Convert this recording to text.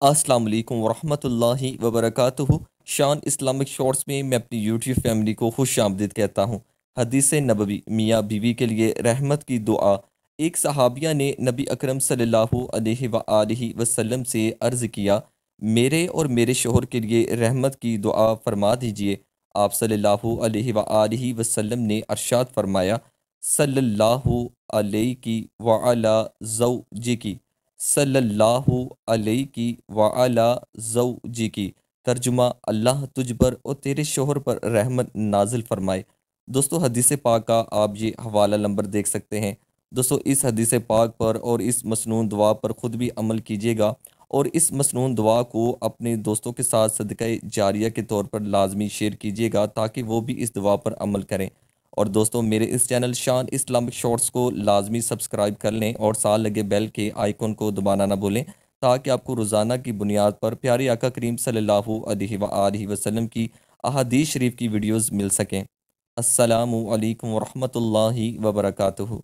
अस्सलाम वालेकुम वरहमतुल्लाहि वबरकातुहू। शान इस्लामिक शॉर्ट्स में मैं अपनी यूट्यूब फैमिली को खुश आमदीद कहता हूँ। हदीस नबवी मियाँ बीवी के लिए रहमत की दुआ। एक सहाबिया ने नबी अकरम सल्लल्लाहु अलैहि वसल्लम से अर्ज़ किया, मेरे और मेरे शोहर के लिए रहमत की दुआ फरमा दीजिए। आप सल्लल्लाहु अलैहि वसल्लम ने अरशाद फरमाया, सल्लल्लाहु अलैहि व अला ज़ौजिकी, सल्लल्लाहु अलैहि व अला ज़ौजिकी। तर्जुमा, अल्लाह तुझ पर और तेरे शोहर पर रहमत नाजिल फरमाए। दोस्तों, हदीस पाक का आप ये हवाला नंबर देख सकते हैं। दोस्तों, इस हदीस पाक पर और इस मसनून दुआ पर ख़ुद भी अमल कीजिएगा और इस मसनून दुआ को अपने दोस्तों के साथ सदका जारिया के तौर पर लाजमी शेयर कीजिएगा ताकि वो भी इस दुआ पर अमल करें। और दोस्तों, मेरे इस चैनल शान इस्लामिक शॉर्ट्स को लाजमी सब्सक्राइब कर लें और साथ लगे बेल के आइकन को दबाना ना भूलें ताकि आपको रोज़ाना की बुनियाद पर प्यारे आका करीम सल्लल्लाहु अलैहि वसल्लम की अहादीस शरीफ की वीडियोज़ मिल सकें। अस्सलामु अलैकुम वरहमतुल्लाहि वबरकातुहू।